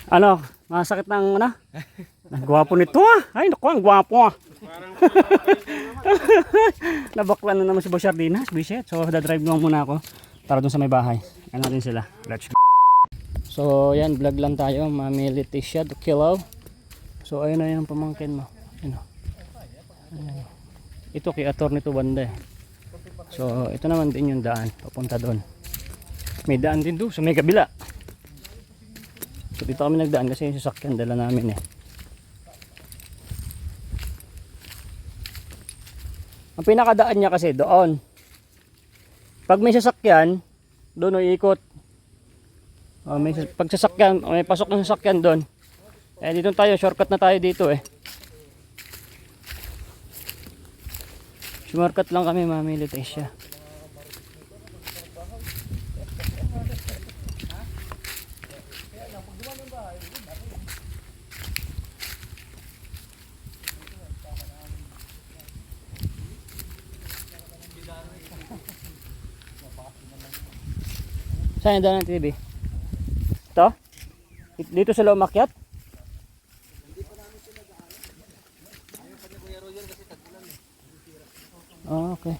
Ano, masakit ng ano? Gwapo nito ah. Ay, naku, ang gwapo ah. Nabakla na naman si Boss Sardinas, bisit. So, dadrive naman muna ako para dun sa may bahay. Ano rin sila. Let's go. So, yan, vlog lang tayo. Mami Leticia to Kilaw. So, ayun na yung pamangkin mo. Ano? Ito kay Atty. to banda eh. So, ito naman din yung daan. Papunta doon. May daan din doon sa may kabila. So, dito kami nagdaan kasi yung sasakyan dala namin eh. Ang pinakadaan niya kasi doon. Pag may sasakyan, doon o ikot. Pag sasakyan, may pasok ng sasakyan doon. Eh dito tayo, shortcut na tayo dito eh. Shortcut lang kami, Mami Leticia. Saan yung daan ng TV? Ito? Dito sila umakyat? Oh, okay.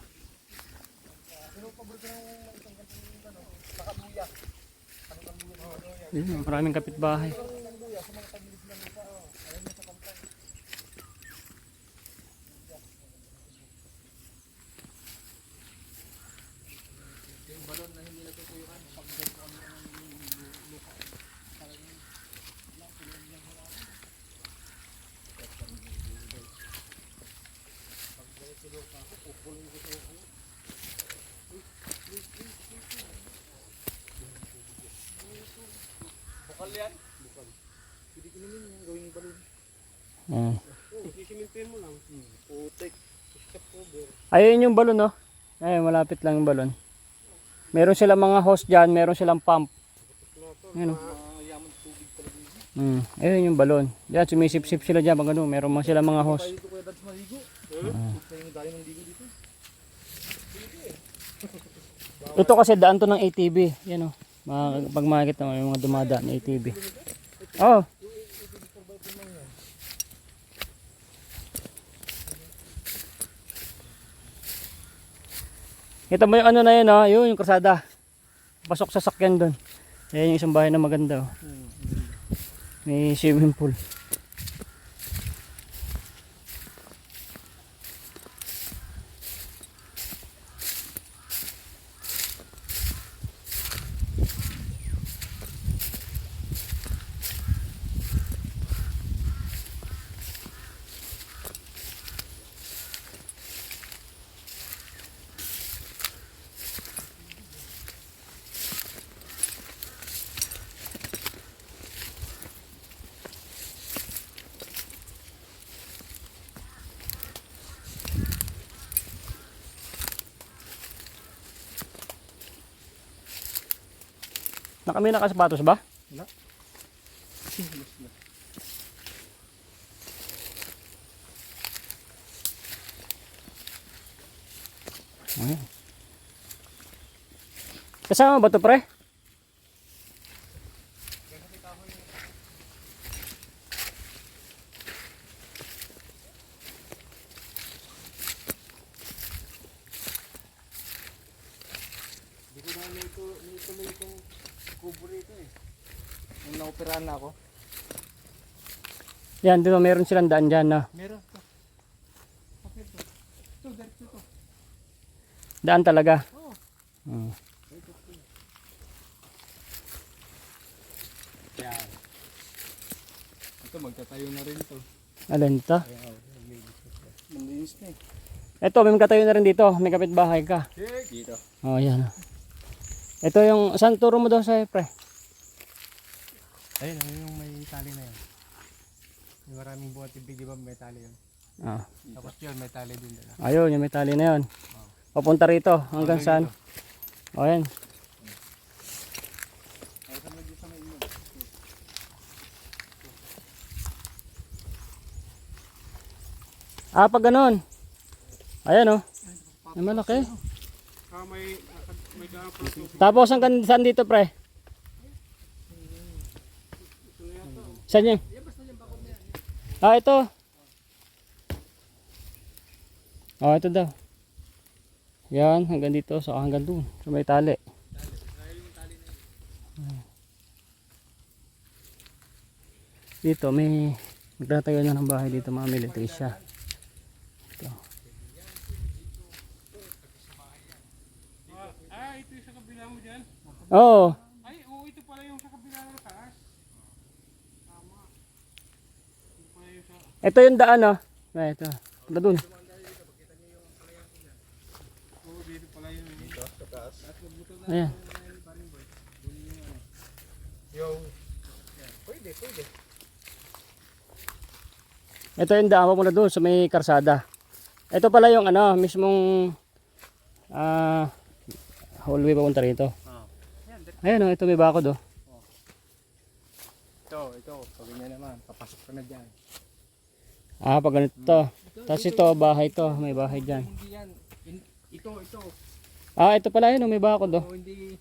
Maraming kapitbahay. Bukal yan? Bukal. Pwede kinamin yan, gawing balon. Sisimintuin mo lang. Putik. Step over. Ayun yung balon no. Ayun, malapit lang yung balon. Meron silang mga hose dyan, meron silang pump. Ayun o. Ayun yung balon. Diyan, sumisip-sip sila dyan. Pag ano, meron mga silang mga hose. Ito kasi daan to ng ATV. Yan o. Pag makikita mo yung mga dumadaan ng ATV. Oh. Kita mo yung ano na yun, oh, yun yung krusada. Pasok sa sakyan doon. Ayan yung isang bahay na maganda. Oh. May swimming pool. Kami nakasapatos ba? Wala. Kasama ba ito pre? Hindi ko na ituloy itong kubo rito eh. Nung naoperahan na ako. Yan, dito meron silang daan dyan no? Meron to. Okay to. Ito, dito to. Daan talaga? Oo. Oh. Yan. Ito, magtatayo na rin to. Alin to? Malinis na eh. Ito, may magkatayo na rin dito. May kapitbahay ka. Dito. Oh, yan. Ito yung, saan turo mo daw sa pre? Ayun, yung may tali na yun. Yung maraming buhat tibig, di ba may tali yun? Ah. Tapos yun, may tali din nila. Ayun, yung may tali na yun. Papunta rito, hanggang saan? O, yan. Ah, pag ganun. Ayan o. Ay, malaki. May daan pa ito. Tapos, saan dito, pre? Saan yan? Ah, ito. Oh, ito daw. Yan, hanggang dito. So, hanggang doon. So, may tali. Dito, may magtatayo na ng bahay dito, mga militisya. Ito. Ito yung sa kabila mo dyan. Oo. Ay, oo, ito pala yung sa kabila ng taas. Tama. Ito pala yung sa... Ito yung daan, oh. Ay, ito. Punta doon. Oo, dito pala yung... Dito, sa taas. Ayan. Yung... Pwede, pwede. Ito yung daan mula doon sa may karsada. Ito pala yung ano, mismong hallway papunta rito. Ayan, oh, ito may bakod, oh. Ito. Pag ganyan naman, papasok ka na dyan. Ah, pag ganito. Tapos ito, bahay to. May bahay dyan. Hindi yan. Ito. Ah, ito pala yun, oh, may bakod, oh. Oo, hindi.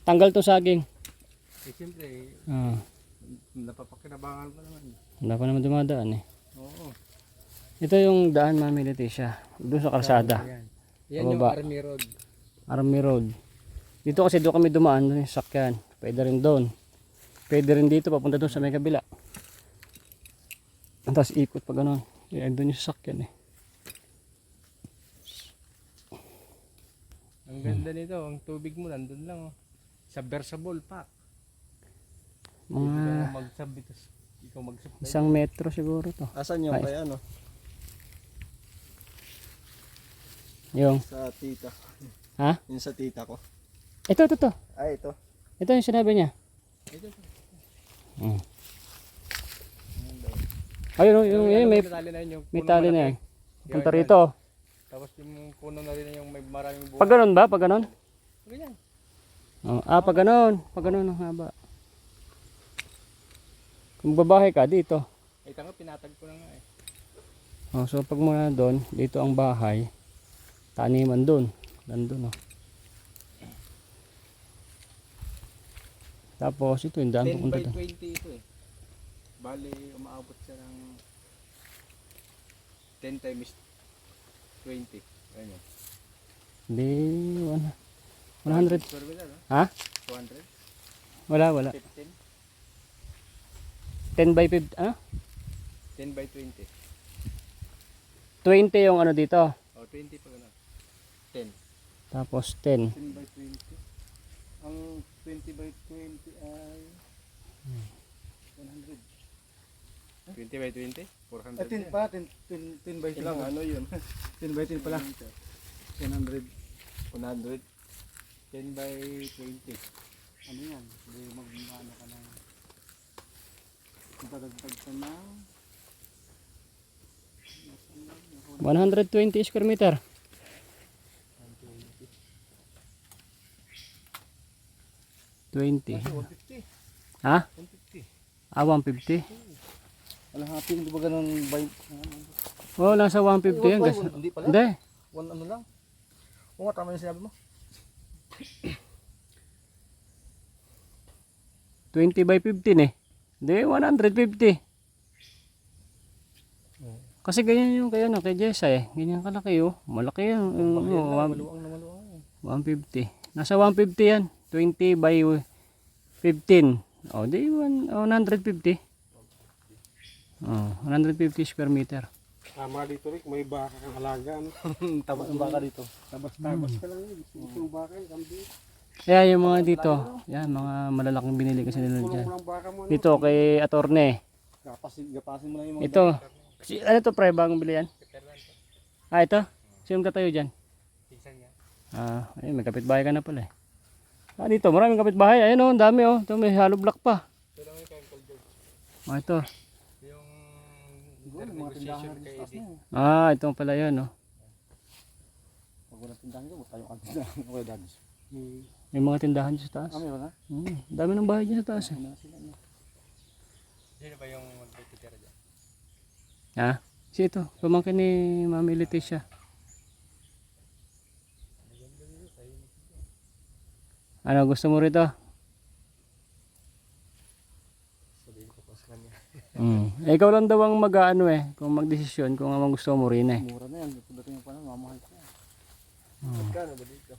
Tanggal to saging. Eh, siyempre, Ah, napapakinabangan pa naman. wala pa naman dumadaan, eh. Oo. Ito yung daan, Mami Leticia. Doon sa karsada. Yan. Yan yung Pababa. Army Road. Army Road. Dito kasi doon kami dumaan, doon yung sakyan. Pwede rin doon. Pwede rin dito, papunta doon sa may kabila. Tapos ikot pa ganun. Yan, doon yung sasakyan, eh. Ang ganda nito, ang tubig mo nandun lang. Oh. Submersible pa. Mga Ikaw magsabit, ikaw mag-supply. 1 metro siguro to. Asan yung Ay. kay ano? Yung, Sa tita. ha? Yung sa tita ko. Ito. Ay, ito. Ito yung sinabi niya. Ito. Ayun, yung may tali na yun, yung may puno tali na malaki. yan. Punta rito. Tapos yung puno na rin yung may maraming buhay. Pag ganun ba? Pag ganun? Ganyan. Oh, pag ganun. Pag ganun ang haba. Kung babahe ka, dito. Ay, tanga, pinatag ko na nga eh. Oh, so pag muna doon, dito ang bahay. Taniman doon. Nandun, oh. Tapos ito yung daan 10 pupunta by doon. 20 ito eh. Bali, umaabot siya ng 10 times 20. Ganyan. Hindi, 100. Square meter, no? Ha? 200? Wala. 15? 10 by 50, ano? 10 by 20. 20 yung ano dito. O, 20 pa gano'n. 10. Tapos 10. 10 by 20. Ang 20 by 20 ay 100. 20 by 20? 400 Ah, 10 yan. pa, 10 by 10. Ilang ano yun? 10 by 10 pala. 100. 100? 10 by 20. Ano yan? Hindi mag-ano ka ng dadagdag ka ng 120 square meter. 20. 150. Ha? 150. Ah, 150? Wala happy, hindi ba ganun by... Oh, nasa 150 yan. Ay, Gas. hindi pala. Hindi. One ano lang. Oo nga, tama yung sinabi mo. 20 by 15 eh. Hindi, 150. Kasi ganyan yung kay, ano, kay Jessa eh. Ganyan kalaki oh. Malaki yan. Maluwang na maluwang. 150. Nasa 150 yan. 20 by 15. O, di 150. Oh, 150 square meter. Tama dito Rick, may baka kang alaga. No? Tabas ng baka dito. Tabas ka lang yun. Yung baka, kambing. Kaya yung mga dito, yan, mga malalaking binili kasi nila dyan. Walang baka mo. Dito kay Atorne. Gapasin mo lang yung mga... Ito. Ano to pre, bagong bili yan? Ah, ito? Sino katayo dyan? Ah, ayun, may kapitbahay ka na pala eh. Ah, dito, maraming kapitbahay. Ayun oh, ang dami oh. Ito, may hollow block pa. Ah, ito. Yung mga tindahan negotiation sa kay taas Eddie. na. Ah, ito pala yun oh. Pag walang tindahan ko, tayo ang tindahan ko kay Danis. May mga tindahan dyan sa taas. Ah, meron na? Dami ng bahay dyan sa taas eh. Sino ba yung magtitira dyan? Ha? Si ito, pamangkin ni Mami Leticia. Ano gusto mo rito? ko sa kanya. Eh, ikaw lang daw ang mag-ano kung magdesisyon kung anong gusto mo rin Mura na yan. Dating pa na, mamahal pa yan. Magkano ba dito?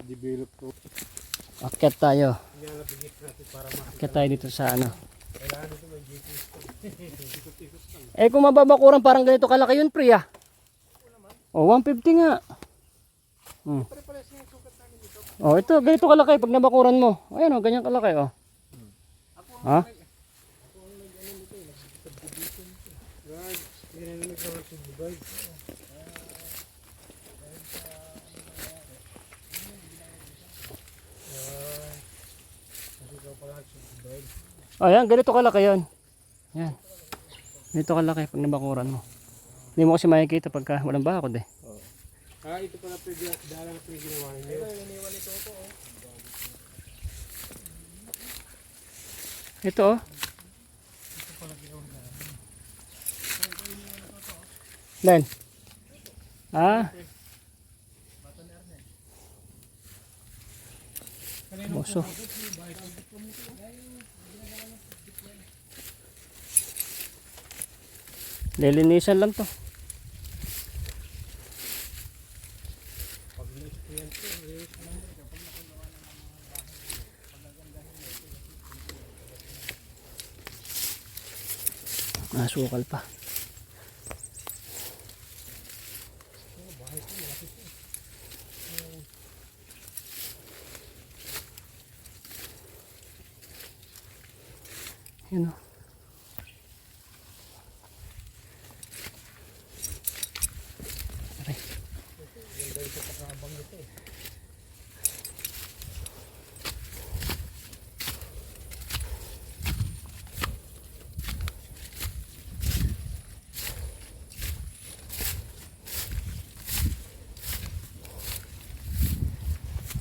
Develop to. Akyat tayo. Kaya nabigit natin para Akyat tayo dito sa ano. kailangan dito may GPS to. Ikot-ikot lang. Eh, kung mababakuran parang ganito kalaki yun, pre, ah. O, 150 nga. Pare-pares yung sukat namin dito. Oh, ito, ganito kalaki pag nabakuran mo. Ayan oh, ganyan kalaki oh. Ha? Right. Hindi na nagkawal sa Dubai. Ayan, ganito kalaki yun. Ayan. Ganito kalaki pag nabakuran mo. Hindi mo kasi makikita pagka walang bakod eh. Ah, ito pala dala na ginawa niyo. Ito, iniwan ito po. Ito oh. Len. Ah. Boso. Lilinisan lang to. Sukal pa. Yun o.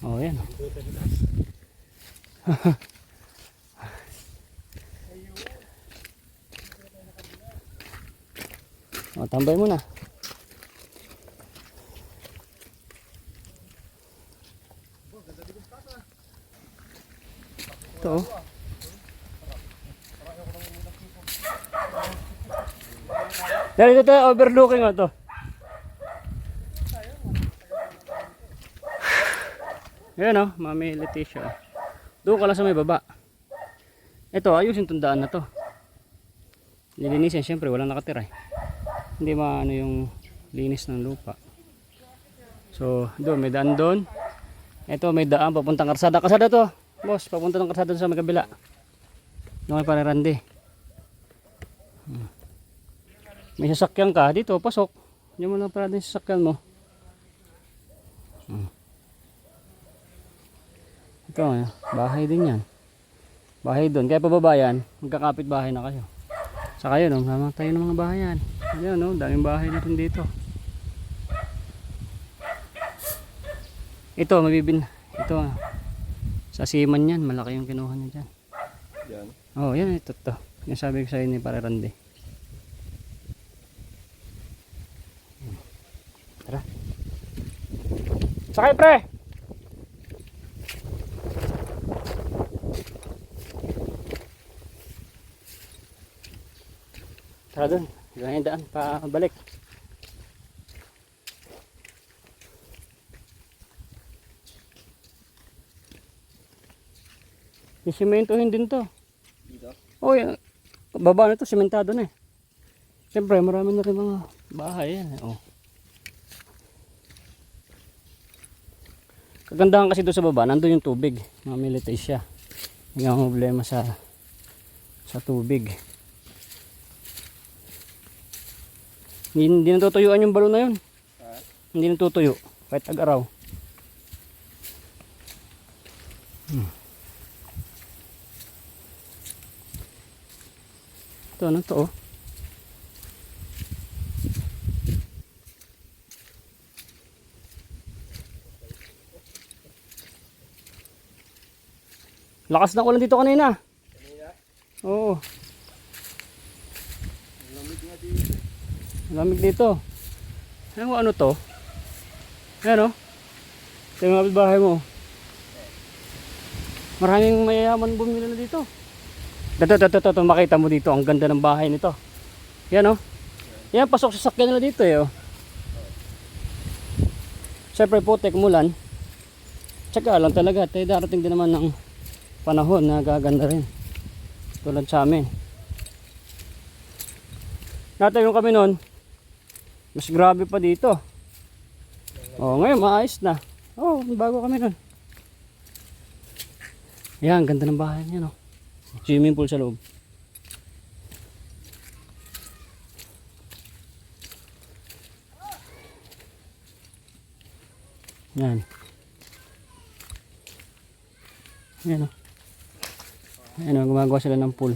Oh, yan. Oh, tambay muna. Ito oh. Dali ito overlooking oh to. Ayan oh, Mami Leticia. Doon ka lang sa may baba. Ito, ayusin itong daan na to. Nilinisin, syempre walang nakatira eh. Hindi maano yung linis ng lupa. So, doon, may daan doon. Ito, may daan, papuntang karsada. Karsada to, boss, papunta ng karsada sa may kabila. Doon may parerande. May sasakyan ka, dito, pasok. Hindi mo lang parada yung sasakyan mo. Ito, bahay din yan. Bahay doon. Kaya pababa yan, magkakapit bahay na kayo. Saka yun, naman tayo ng mga bahay yan. Ayan, daming bahay natin dito. Ito, ito, sa Siman yan, malaki yung kinuha niya dyan. Yan. Oh, yan, ito. Yung sabi ko sa'yo ni Parerande. Tara. Sakay, pre! Tara doon, ganyan daan, pabalik. Isimentohin din to. Dito? Oh, yan. Baba na to, simentado na eh. Siyempre, marami na rin mga bahay yan. Oh. Kagandahan kasi doon sa baba, nandun yung tubig. Mami Leticia. Hindi nga problema sa tubig. Hindi natutuyuan yung balon na yun. Hindi natutuyo. Kahit ag-araw. Ito, ano to oh. Lakas ng ulan dito kanina. Oo. Lamig dito. Ano to? Ayan o. Ito yung kapitbahay mo. Maraming mayayaman bumili na dito. Ito, makita mo dito. Ang ganda ng bahay nito. Yan oh. Yan, pasok sa sakyan nila dito eh oh. Siyempre putik, mulan. Tsaka lang talaga. Tayo darating din naman ng panahon na gaganda rin. Tulad sa amin. Natayo kami noon. Mas grabe pa dito. Oh, ngayon maayos na. Oh, bago kami noon. Yan, ganda ng bahay niya no. Swimming pool sa loob. Yan. Yan o. Yan o, gumagawa sila ng pool.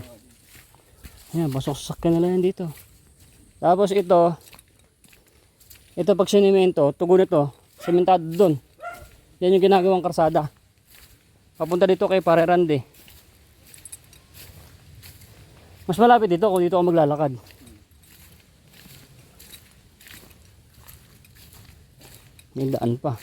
Yan, pasok sa sakyan nila yan dito. Tapos ito pag sinimento, tugon ito, sementado doon. Yan yung ginagawang karsada. Papunta dito kay Pare Randy. Mas malapit dito kung dito ako maglalakad. May daan pa.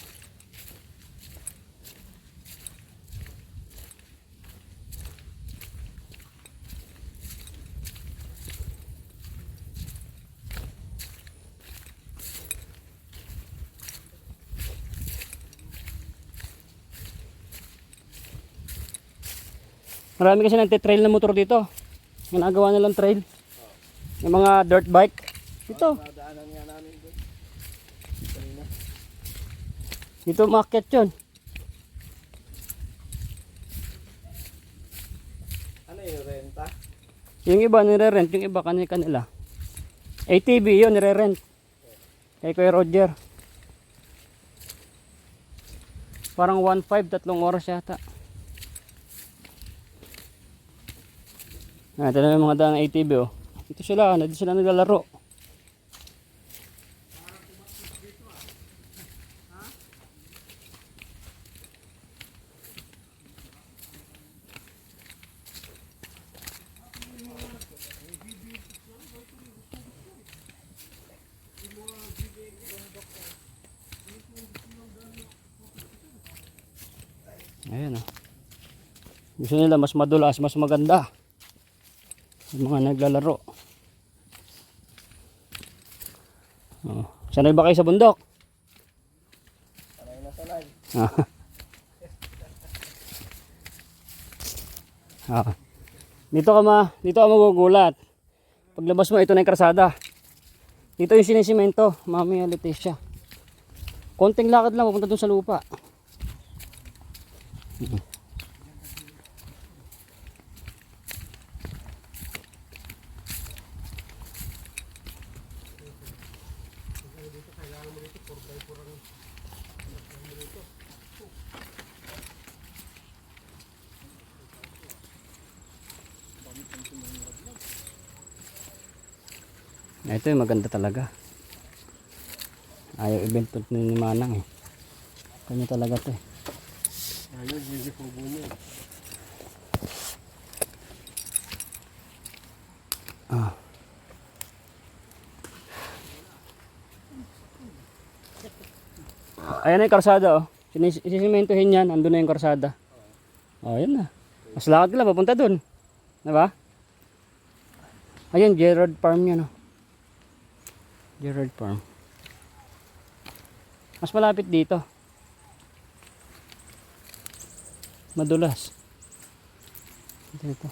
Marami kasi nagte-trail na motor dito. Ginagawa nilang trail. Yung mga dirt bike. Dito. Nadaanan nga namin doon. Dito market yun. Ano yung renta? Yung iba nire-rent, yung iba kanila. ATV yun, nire-rent. Kay Kuya Roger. Parang 1.5, 3 oras yata. Ito na yung mga daang ATV oh. Dito sila naglalaro. Ayan oh. Gusto nila mas madulas, mas maganda. Yung mga naglalaro. Oh. Sanay ba kayo sa bundok? Sanay na sanay. Dito ka magugulat. Paglabas mo, ito na yung karsada. Dito yung sinisimento, Mami Leticia. Konting lakad lang papunta dun sa lupa. Ito yung maganda talaga. Ayaw ibento ni Manang eh. Kanya talaga to eh. Ayun, hindi po bunyo. Ayan na yung karsada oh. Sisimentohin yan, andun na yung karsada. Oh, ayan na. Mas lakad ka lang, papunta dun. Diba? Ayan, Gerard Farm yan oh. Gerard Farm. Mas malapit dito. Madulas. Dito.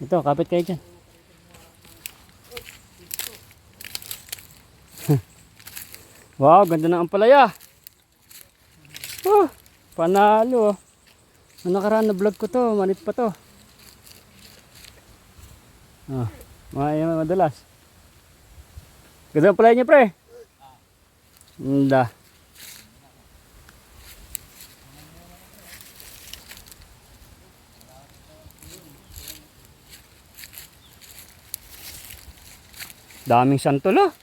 Ito, kapit kayo dyan. Wow, ganda ng ampalaya. Panalo. Ang nakaraan na vlog ko to, manit pa to. Madalas. Ganda ang ampalaya niya, pre. Hindi. Daming santol ah.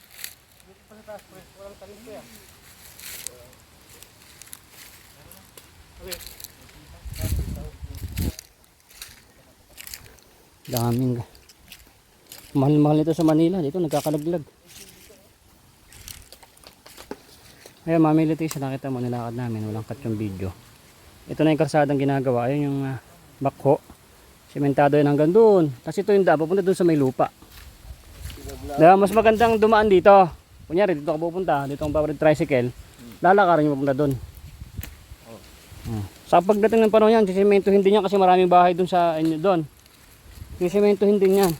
Daming. Mahal-mahal nito sa Manila. Dito nagkakalaglag. Ayun, mamili tayo siya. Nakita mo nilakad namin. Walang cut yung video. Ito na yung kalsadang ginagawa. Ayun yung bakho. Sementado yun hanggang doon. Kasi ito yung daan. Pupunta doon sa may lupa. Diba, mas magandang dumaan dito. Kunyari, dito ka pupunta. Dito ang papalit tricycle. Lalakarin yung pupunta doon. Sa pagdating ng panahon yan, sisimentohin din yan kasi maraming bahay doon sa inyo doon. Sisimentohin din yan.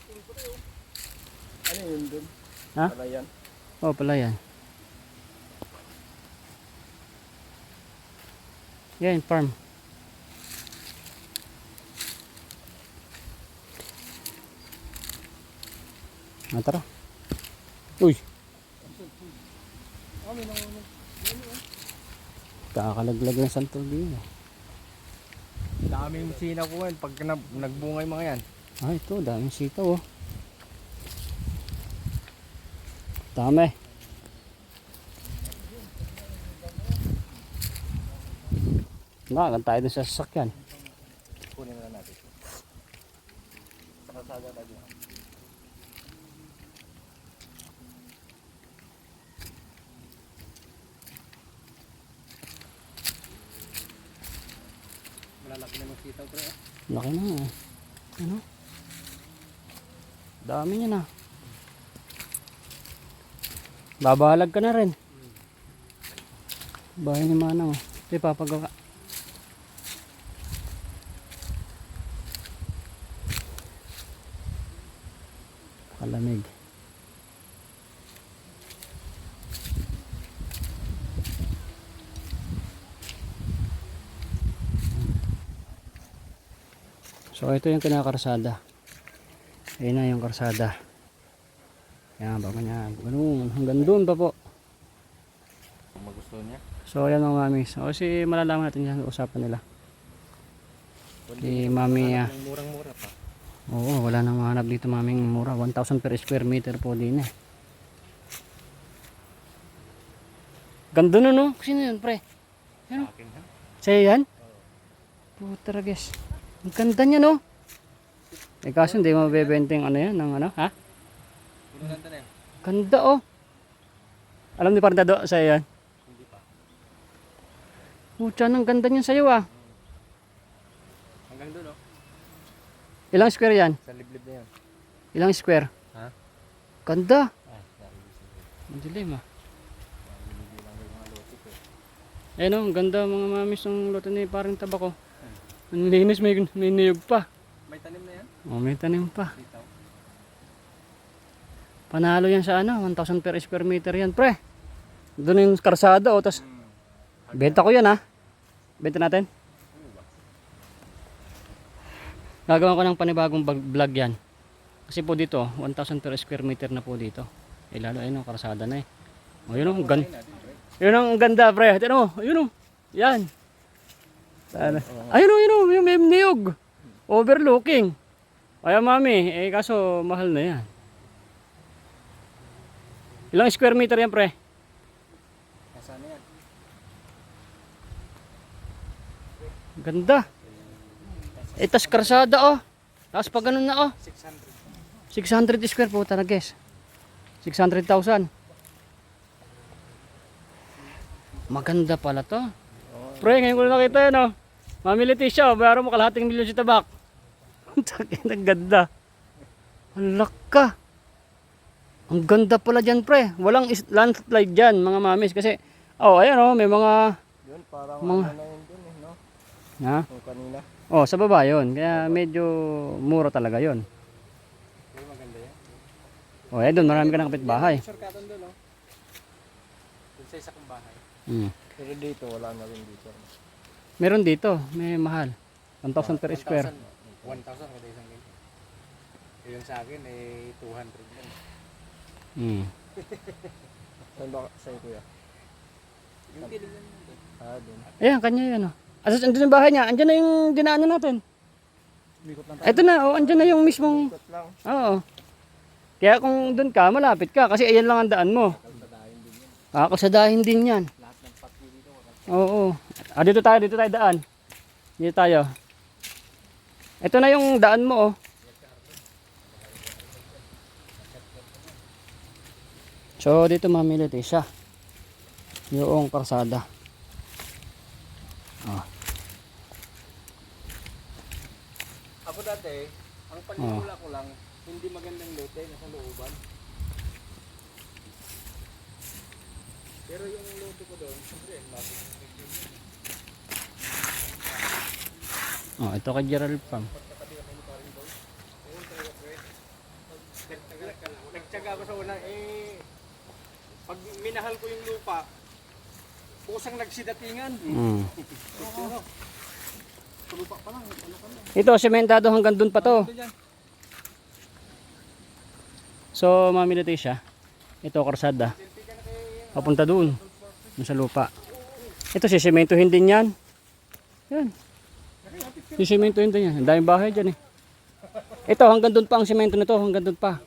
Ano yun dun? Ha? Palayan. Oh, pala yan. Yan, farm. Tara. Uy. Kakalaglag ng santol din. Daming sina ko yan pag nagbungay mga yan. Ah, ito, daming sitaw oh. Dami. Nakakan tayo dun sa sasakyan. Kunin na natin. Sa kalsada tayo. Malalaki na ng sitaw pre. Laki na eh. Ano? Dami niya na. Babalag ka na rin. Bahay ni Manang. Ito papagawa. Kalamig. So ito yung kinakarsada. Ayun na yung karsada. Yan, baka niya. Ganun, hanggang doon pa po. Kung magusto niya. So ayan mga mami. So kasi malalaman natin yan usapan nila. Si mami Murang-mura pa. oo, wala nang mahanap dito maming mura. 1,000 per square meter po din eh. Ganda na no? Sino yun pre? Ano? Akin ha? Sa'yo yan? Puta guys. Ang ganda niya no? Eh kaso hindi mabebenta yung ano yan ng ano ha? Pinaganda na yan. Ganda oh. Alam ni Pardado sa'yo yan? Hindi pa. Pucha, ang ganda niyan sa'yo ah. Hanggang doon oh. Ilang square yan? Sa liblib na yan. Ilang square? Ha? Ganda. Ah, sorry. Ang dilim ah. Hindi lang yung mga loto ko. Eh no, ang ganda mga mamis ng loto ni parang tabako. Ang linis, may niyog pa. May tanim na yan? Oh, may tanim pa. Dito. Panalo yan sa ano, 1,000 per square meter yan, pre. Doon yung karsada, oh, tas benta ko yan, ha. Benta natin. Gagawin ko ng panibagong vlog yan. Kasi po dito, 1,000 per square meter na po dito. Eh, lalo, ayun, oh, karsada na eh. Oh, yun, oh, yun ang ganda, pre. Tignan mo, yun, oh. Yan. Ayun, oh, yun, oh, yung may niyog. Overlooking. Kaya mami, eh kaso mahal na yan. Ilang square meter yan pre? Nasaan na yan? Ganda. Eh tas karsada oh. Tapos pag ganun na oh. 600 square po talaga guys. 600,000. Maganda pala to. Pre, ngayon ko na nakita yan oh. Mami Leticia, bayaro mo kalahating milyon si tabak. Ang ganda. Ang laka. Ang ganda pala dyan pre. Walang landslide dyan mga mamis. Kasi, oh ayan oh, may mga... Yun, parang Mga- ano na yun dun eh, no? Ha? Yung kanina. Oh, sa baba yun. Kaya medyo mura talaga yun. Pero maganda yan. Oh, eh doon marami ka ng kapitbahay. Shortcutan dun, no? Dun sa isa kong bahay. Hmm. Pero dito, wala na rin dito. Meron dito, may mahal. 1,000 per square. 1,000 kada isang ganyan. Yung sa akin, eh, 200 lang. Hmm. Saan ba sa'yo, kuya? Yung kilingan mo doon. Ah, doon. Ayan, kanya yan oh. Asas, andun yung bahay niya. Andyan na yung dinaanan natin. Umikot lang Ito na, oh, andyan na yung mismong... Umikot lang. Oo. Kaya kung doon ka, malapit ka. Kasi ayan lang ang daan mo. Kalsadahin din yan. Kakasadahin din yan. Lahat ng pati dito. Oo. Ah, dito tayo daan. Dito tayo. Ito na yung daan mo oh. So dito mamili tayo siya. Yung karsada. Oh. Ako dati, ang panimula ko lang, hindi magandang lote nasa looban. Pero yung lote ko doon, siyempre, bago yung picture yun. Oh, ito kay Gerald Pam. Nagtyaga ako sa una, pag minahal ko yung lupa, kusang nagsidatingan. Sa lupa pa lang, ano ka lang. Ito, sementado hanggang dun pa to. So, mamili tayo siya. Ito, karsada. Papunta dun. Dun sa lupa. Ito, sisementohin din yan. Yan. Sisementohin din yan. Ang daming bahay dyan eh. Ito, hanggang dun pa ang semento nito. Hanggang dun pa.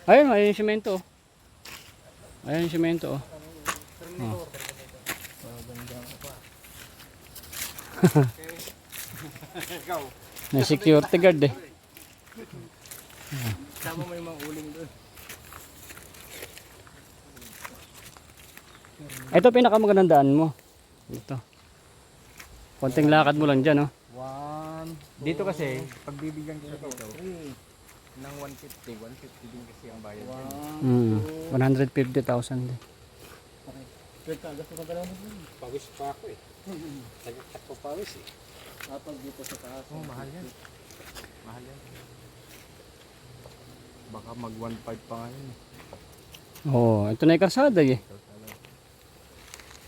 Ayun, ayun yung semento. Ayun yung semento. Oh. Ikaw, May security guard eh. sama mo yung mga uling doon. Ito pinakamagandang daan mo. Ito. Konting lakad mo lang dyan, oh. Dito kasi, pagbibigyan ko dito, ng 150 din kasi ang bayad. 150,000 din. Pawis pa ako eh. Nagkakak ko pawis eh. Kapag dito sa taas. Oh, mahal yan. Mahal yan. Baka mag 1.5 pa nga yun eh. Oh, ito na yung karsada eh.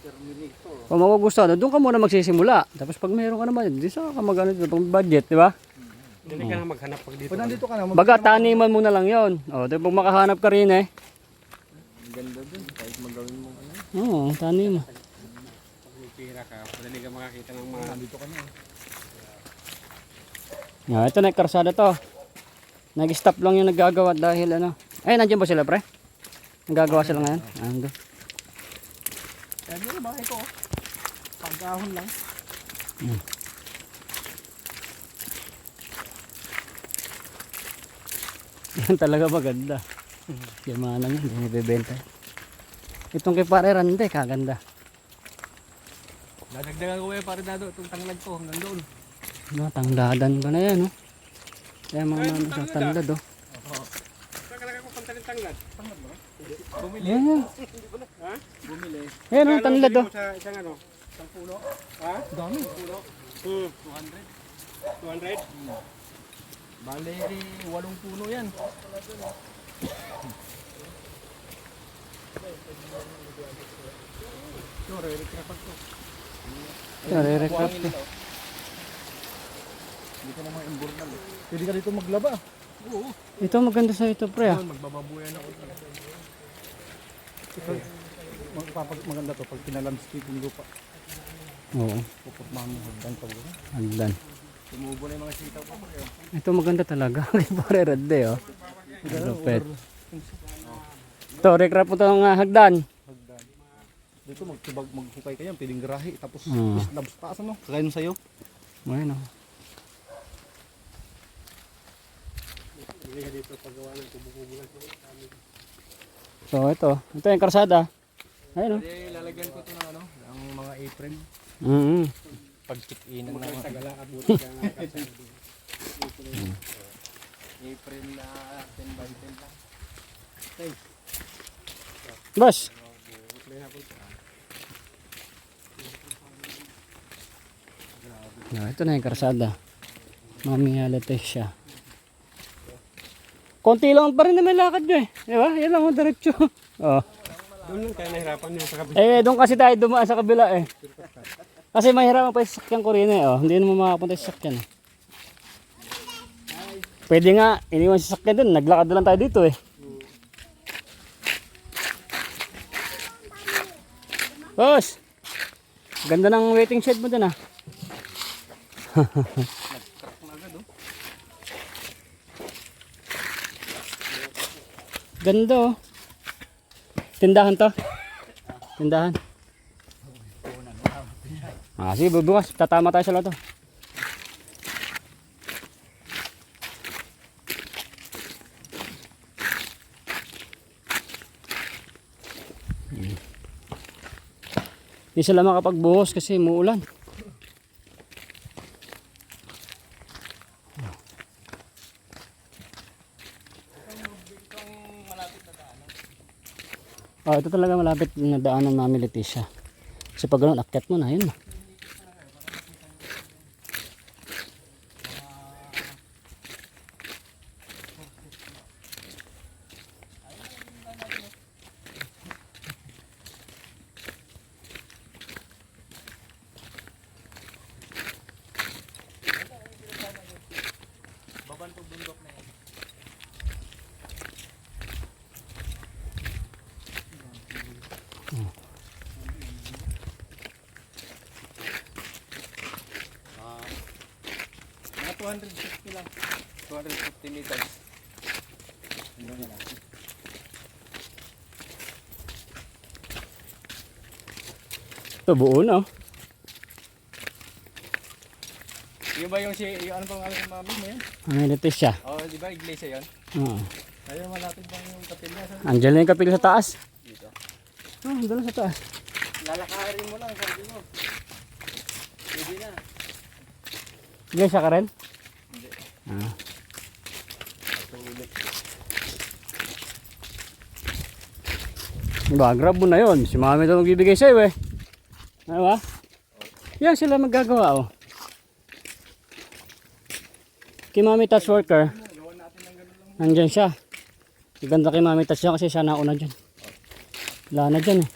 Terminator. Kung magugustuhan, doon ka muna magsisimula. Tapos pag mayroon ka naman, di sa ka mag-ano, pag budget, di ba? Dili ka na maghanap pag dito. Pag nandito ka na, Baga, taniman mo na lang yon. Oh, di pag makahanap ka rin eh. Ang ganda dun. Kahit magawin mo ano. Oo, taniman. Pag may pira ka, madali ka makakita ng mga... Nandito ka na. Yeah, ito na yung karsada to. Nag-stop lang yung naggagawa dahil ano. Ay, nandiyan ba sila pre? Naggagawa sila ngayon? Ando. Kaya doon bahay ko. Pagkahon lang. Yan talaga maganda. Yung mga namin, hindi bibenta. Itong kay Pare Rande, kaganda. Dadagdagan ko para dado itong tanglad ko hanggang doon. No, tangladan pa na yan, no? Kaya mga sa tanglad, oh. Saan ka ko pantalin tanglad? Tanglad ba? Bumili. Yan, yan. Ha? bumili. Yan, oh, tanglad, oh. Sa isang ano? Isang puno? Ha? Dami. Puno? 200? 200? Bale, 8 puno yan. Ito, re-recrapan ko. Yan, re-recraft ko. Dito naman imburnal eh. Pwede ka dito maglaba. Oo. Ito maganda sa ito, pre, ah. Doon, magbababuyan ako. Maganda to pag pinalandscape yung lupa. Oo, Pupurmahan mo hagdan pa gano'n. hagdan. Tumubo na yung mga sitaw ko. Ito maganda talaga. Kay Pare Rande, oh. Lupet. Ito, recraft mo itong hagdan. Hagdan. Dito maghukay ka yan, pwedeng garahe. Tapos Hmm. labas taas ano. Kagaya nung sa'yo. Ayan, oh. Hindi ka dito paggawa ng kubo-kubo lang. So, ito yung karsada. Ayun, oh. Hindi, lalagyan ko ito ng ano, ang mga apron. Pag-check-in Mga na tagala, abuti ka nga kapsal. Apron na 10 by 10 lang. Boss, ito na yung karsada. Mamihalate siya. Konti lang pa rin na may lakad nyo eh. Di ba? Yan lang ang diretso. Oh. Doon lang tayo nahirapan yung sa kabila. Doon kasi tayo dumaan sa kabila eh. Kasi mahirapan pa yung sasakyan ko rin eh. Oh. Hindi naman makapunta yung sasakyan eh. Pwede nga, iniwan yung sasakyan doon. Naglakad na lang tayo dito eh. Boss! Ganda ng waiting shed mo dun ah. Ganda oh. Tindahan to. Tindahan. Sige, bubukas. Tatama tayo sa lato. Hindi sila makapagbuhos kasi muulan. Oh, ito talaga malapit na daanan Mami Leticia. Kasi pag ganun, akyat mo na, yun na. Babantog bundok na yan. Mga 250 lang. 250 meters. Ito buo na. Yung ba yung ano pang mami mo yan? Mami Leticia. Oh, di ba iglesia yun? Oo. Ayun, malapit bang yung kapilya sa Andiyan na yung kapil sa taas. dito. Oh, doon sa taas. Lalakarin mo lang, sabi mo. Pwede na. Iglesia ka rin? Hindi. Ah. Tulit. Diba, grab mo na yun. Si Mami ito magbibigay sa'yo eh. Ano ba? Yan sila magagawa oh. Kay Mami Touch Worker. Nandyan siya. Ganda kay Mami Touch siya kasi siya nauna dyan. Wala na dyan eh.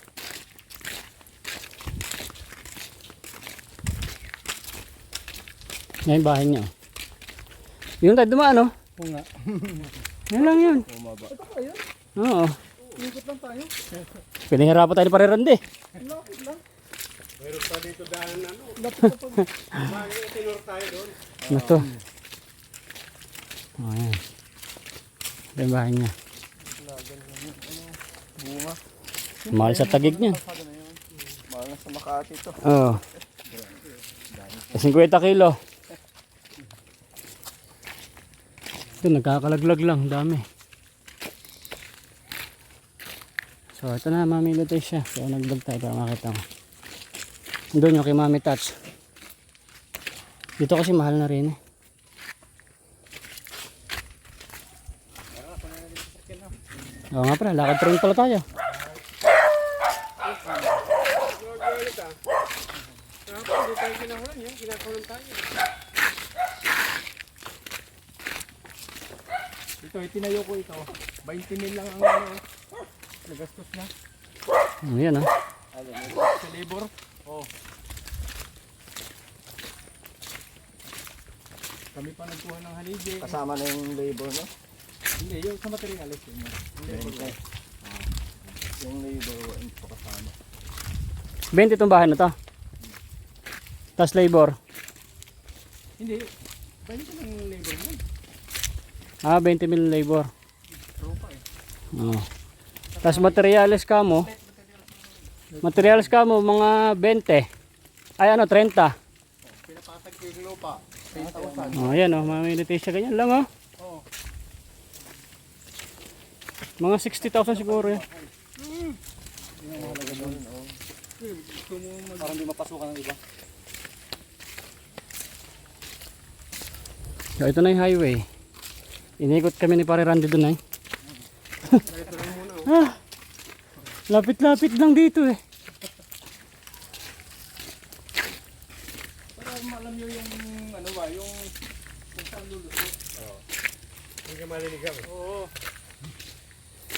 Yan yung bahay niya oh. Yung tayo dumaan oh. Oo nga. Yan lang yun. Bumaba. Oo. Ikot lang tayo. Pinahirapan tayo ni Parirandi. Lapit lang. Meron pa dito daan ano. Lapit na pag. Tinor tayo doon. Ano to? Oh, yan. Ito yung bahay niya. Bunga. Mahal sa tagig niya. Mahal na sa Makati to. Oo. 50 kilo. Ito, nagkakalaglag lang. Dami. So, ito na. Mami Leticia. So, nag-vlog tayo para makita mo. Doon yung kay Mami Touch. Dito kasi mahal na rin eh. Oo nga pala. Lakad pa rin pala tayo. Hindi tayo kinahulan yan. Kinakahulan tayo. Ito, itinayo ko ito. 20 mil lang ang ano. Nagastos na. Ayan ah. Sa labor. Oh. Kami pa nagkuha ng haligi. Kasama na yung labor, no? Hindi, yung sa materialis yun. Yung labor. Yung labor, yung kasama. 20 itong bahay na to. Tapos labor. Hindi. Pwede ko ng labor mo. Ah, 20 mil labor. Tropa eh. Oo. Tapos materials ka mo. Materials ka mo mga 20. Ay ano, 30. Pinapatag ko yung lupa. 10,000. Oh, ayan oh, Mami Leticia ganyan lang oh. Oo. Mga 60,000 siguro yan. Yung halaga doon. Oh. Gusto mo Parang di mapasukan ng iba. So ito na yung highway. Inikot kami ni Pare Randy doon ay. Ah, lapit-lapit lang dito eh. para maalam nyo yung ano ba, yung kung saan lulusot. Hindi ka maliligaw. Oo.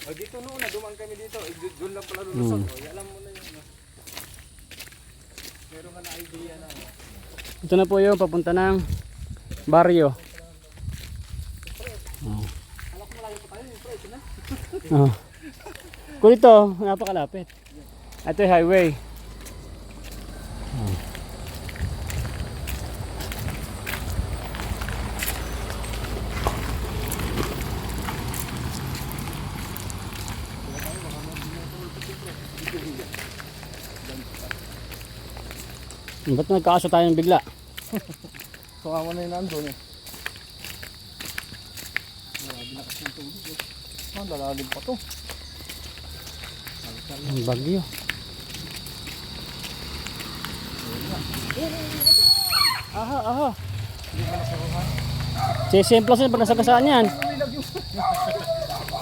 O dito noon na dumaan kami dito. Doon lang pala lulusot. O, alam mo na yun. No? Meron ka na idea na. No? Ito na po yung papunta ng baryo. Oh. Alam ko malayo pa tayo. Yung pre, ito na. Oh. Kung ito, napakalapit. Ito yung highway. Oh. Ba't nagkakaso tayo ng bigla? Tunga mo na yung nandun eh. Ah, lalalim pa to. Ang bagyo. Aha, aha. Sisimplas yun pag nasagasaan yan.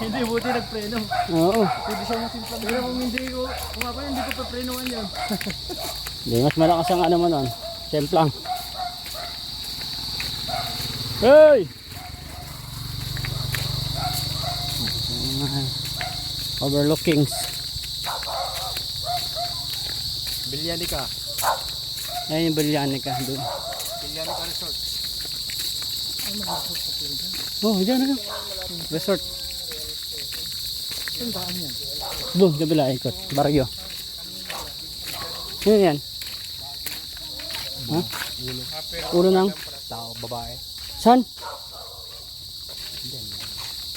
Hindi, buti nagpreno. Oo. Pwede siya yung simple. Pero kung hindi ko, hindi ko pa prenoan yan. Hindi, mas malakas ang ano mo nun. Semplang. Hey! Overlookings. Bilyanica. Ayan yung Bilyanica doon. Bilyanica Resort. Oh, dyan na. Resort. Saan daan yan? Doon, kabila ikot. Baryo. Ano yan? Ha? Ulo ng? Tao, babae. Saan?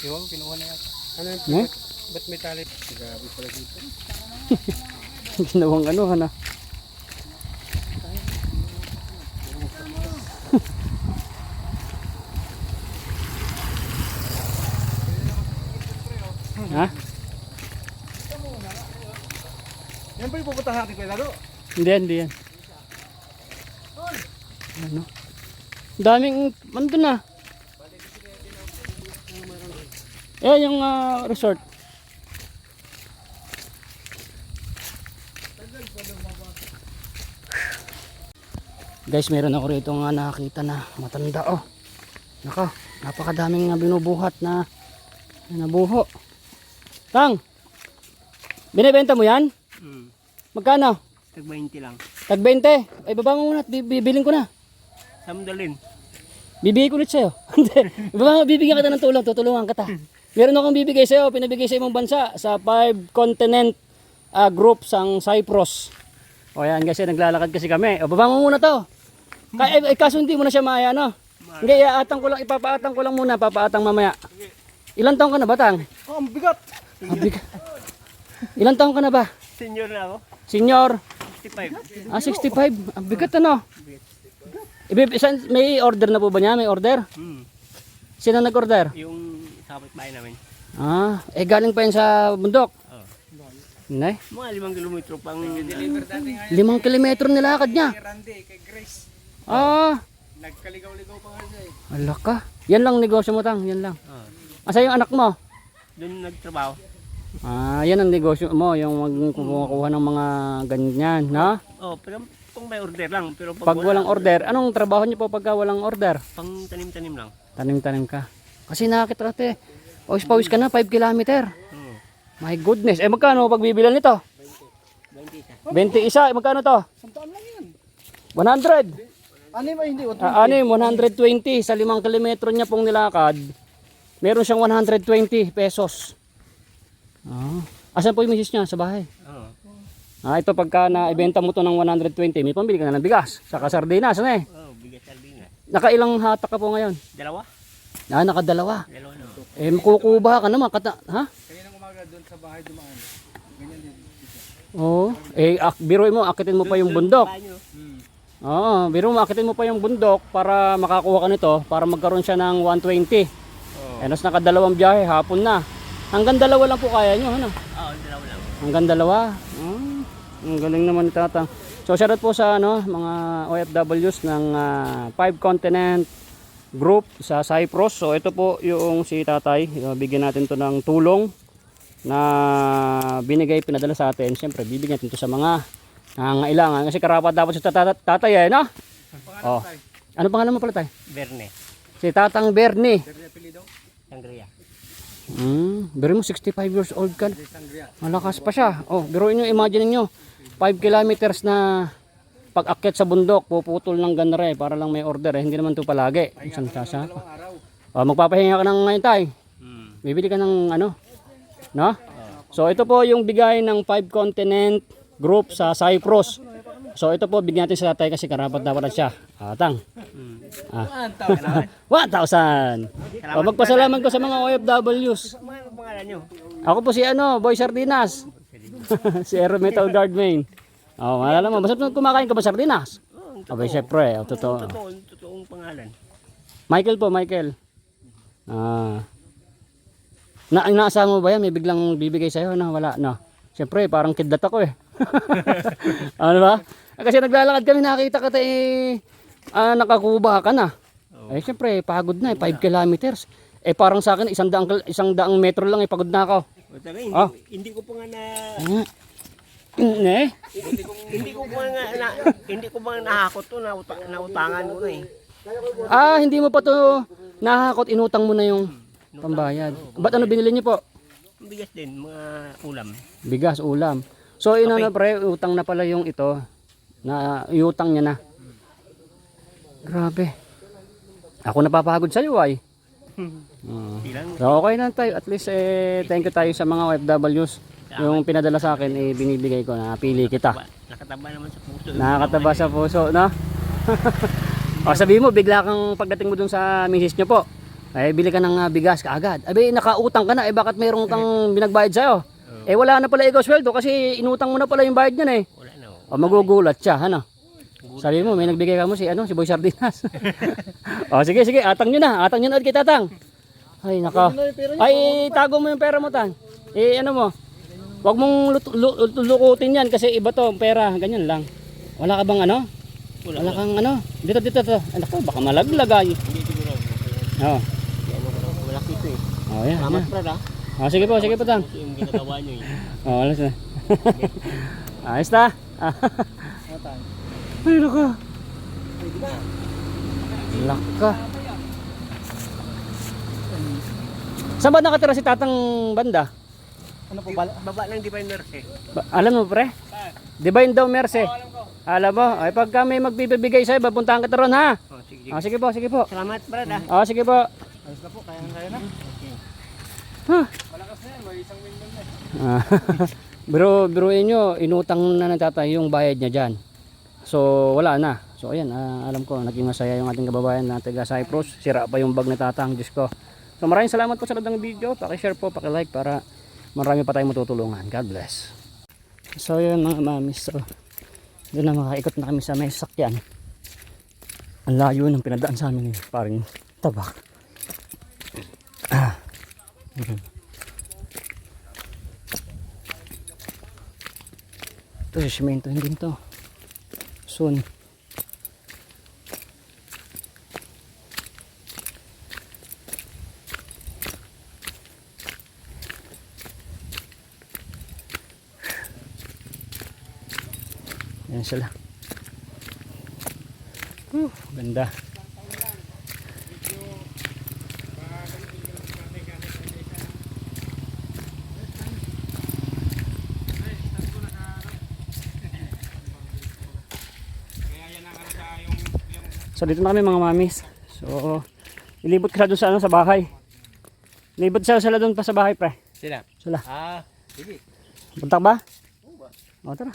Iwan ko, kinuha na yata. Ano yung Eh? ba't may tali? Grabe pala dito. Ginawang ano, hana. Ha? Yan pa yung pupuntahan natin kay Lalo. Hindi yan, hindi yan. Ano? Daming, andun na. Eh, yung resort. Guys, meron ako rito nga nakakita na matanda. Oh, naka, napakadaming binubuhat na nabuho. Tang, binibenta mo yan? Magkano? Tag 20 lang. Tag 20. Ay, baba mo muna at bibiling ko na. Samdalin. Bibigay ko ulit sa'yo. Hindi. Baba mo, bibigyan kita ng tulong. Tutulungan kita. Meron akong bibigay sa'yo. Pinabigay sa imong bansa sa 5 continent group sang Cyprus. O yan kasi naglalakad kasi kami. O, baba mo muna to. Kaso hindi mo na siya maaya, no? Hindi, ipapaatang ko lang muna. Papaatang mamaya. Ilan taong ka na ba, Tang? Oh, ang bigat. Ilan taong ka na ba? Senior na ako. Senior? 65. 65. Ang bigat ano? May order na po ba niya? May order? Sino nag-order? Yung sapit bahay namin. Galing pa yan sa bundok? Oo. Hindi. Mga 5 kilometro pang... 5 kilometro nilakad niya. Randy, kay Grace. Nagkaligaw-ligaw pa nga siya eh. Ala ka. Yan lang negosyo mo, Tang. Yan lang. Asa yung anak mo? Doon nagtrabaho. Yan ang negosyo mo. Yung magkukuha ng mga ganyan, no? Oh, pero kung may order lang. Pero Pag walang order, anong trabaho niyo po pagka walang order? Pang tanim-tanim lang. Tanim-tanim ka. Kasi nakakita ka, pawis-pawis ka na, 5 kilometer. Oo. My goodness. Magkano pag bibilan nito? 20 21. isa. Magkano to? Samtaan lang yan. 100. Ano ba hindi? 120 sa 5 kilometro niya pong nilakad. Meron siyang 120 pesos. Asan po yung misis niya? Sa bahay. Oo. Ito pagka na-ibenta mo to ng 120, may pambili ka na ng bigas. Saka sardinas, ano eh. Oh, bigat sardinas. Nakailang hatak ka po ngayon? Dalawa? Nakadalawa. Dalawa na. Makukuba ka naman. Ha? Kaninang umaga doon sa bahay dumaan. Ganyan din. Oo. Biruin mo, akitin mo pa yung bundok. Oo, biro mo, akitin mo pa yung bundok para makakuha ka nito, para magkaroon siya ng 120. Tapos nakadalawang biyahe, hapon na. Hanggang dalawa lang po kaya nyo, ano? Oo, dalawa lang. Hanggang dalawa. Ang galing naman ni Tatang. So shoutout po sa mga OFWs ng 5 continent group sa Cyprus. So ito po yung si Tatay. Bigyan natin to ng tulong na binigay, pinadala sa atin. Siyempre, bibigyan natin to sa mga nangangailangan. Kasi karapat dapat sa Tatay no? Oh. Ano pangalan mo pala, Tay? Berne. Si Tatang Bernie. Berne apelido? Sangria. Biro mo 65 years old ka. Malakas pa siya. Oh, biruin nyo, imagine nyo. 5 kilometers na pag-akyat sa bundok, puputol ng ganare para lang may order. Hindi naman to palagi. Isang sasa. Magpapahinga ka ng ngayon, Tay. Bibili ka ng ano? No? So ito po yung bigay ng 5 continent group sa Cyprus. So ito po bigyan natin sa Tatay kasi karapat dapat siya. Tang. 1,000. Magpasalamat ko sa mga OFWs. Ano pangalan nyo? Ako po si Boy Sardinas. Si Aero Metal Guard Main. Malala mo, basta kumakain ka ba sardinas? Abay, syempre, totoo. Totoong pangalan. Michael po, Michael. Inaasahan mo ba yan? May biglang bibigay sa'yo? Wala, no? Syempre, parang kidlat ako eh. Ano ba? Kasi naglalakad kami, nakita ka nakakuba ka na. Eh syempre, pagod na 5 kilometers. Eh parang sa akin, 100 metro lang pagod na ako. O taga, hindi, Ah. hindi ko pa nga na Eh, hindi ko ba nahakot to nautangan ko na eh. hindi mo pa to nahakot, inutang mo na yung pambayad. Ba't ano binili niyo po? Bigas din, mga ulam. Bigas, ulam. So ino na pre, utang na pala yung ito. Na iutang niya na. Grabe. Ako napapagod sa iyo ay. Ilang So okay na tayo. At least thank you tayo sa mga OFWs. Yung pinadala sa akin binibigay ko na pili kita. nakataba naman sa puso. Nakakataba sa puso, no? O sabi mo, bigla kang pagdating mo dun sa misis nyo po. Eh bili ka ng bigas kaagad. Abi nakautang ka na, bakit meron kang binagbayad sa'yo? Eh wala na pala ikaw sweldo kasi inutang mo na pala yung bayad niyan eh. Wala na. O magugulat siya, ano? Sabi mo, may nagbigay ka mo si Boy Sardinas. O sige, atang nyo na ulit kay Tatang. Ay naka. Ay tago mo yung pera mo tan. Ano mo? Huwag mong lukutin yan kasi iba to, pera, ganyan lang. Wala ka bang ano? Wala kang ano? Dito. Anak ko, baka malaglag ay. Hindi siguro. Oo. Malaki ito eh. Oh, yan. Salamat brad ha. Sige po, Tang. Kasi yung ginagawa nyo eh. Alas na. Ayos na. Ay, naka. Laka. Saan ba nakatira si Tatang banda? Ano po Baba lang di ba yung nurse eh? Alam mo pre? Divine daw Mercy. Alam mo, ay pagka may magbibigay sa'yo, bapuntahan kita ron ha. Oh, sige. Sige po. Salamat brad ha. Sige po. Ayos na po, kaya na. Huh. Malakas na yan, may 1 million na. Biruin nyo, inutang na ng tatay yung bayad niya dyan. So wala na. So ayan, alam ko, naging masaya yung ating kababayan na taga Cyprus. Sira pa yung bag na Tatang, Diyos ko. So maraming salamat po sa ng video. Paki-share po, paki-like para marami pa tayong matutulungan. God bless. So yun mga mamis, so doon na makaikot na kami sa may sasakyan. Ang layo ng pinadaan sa amin paring tabak. Ito si simento din to soon. Yan sila. Ganda. So dito na kami mga mamis. So ilibot ka doon sa sa bahay. Ilibot sila doon pa sa bahay pre. Sila? Sila. Sige. Punta ba? O tara.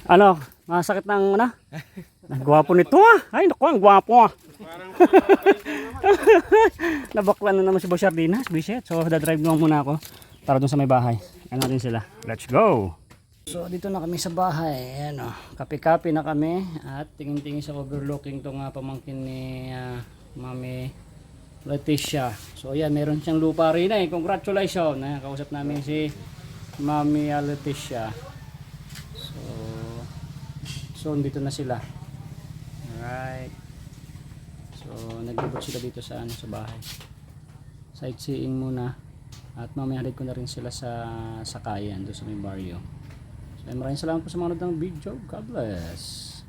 Ano? Masakit ng ano? Ang gwapo nito Ay naku, ang gwapo Nabaklan na naman si Boy Sardinas. Bisit. So dadrive naman muna ako para doon sa may bahay. Ano din sila. Let's go! So dito na kami sa bahay. Ayan o. Kape-kape na kami. At tingin-tingin sa overlooking itong pamangkin ni Mami Leticia. So ayan, meron siyang lupa rin Congratulations. Kausap namin si Mami Leticia. So dito na sila. Alright. So naglibot sila dito sa sa bahay. Sightseeing muna. At mamaya halid ko na rin sila sa Sakayan doon sa may barrio. So maraming salamat po sa mga nanonood ng video. God bless.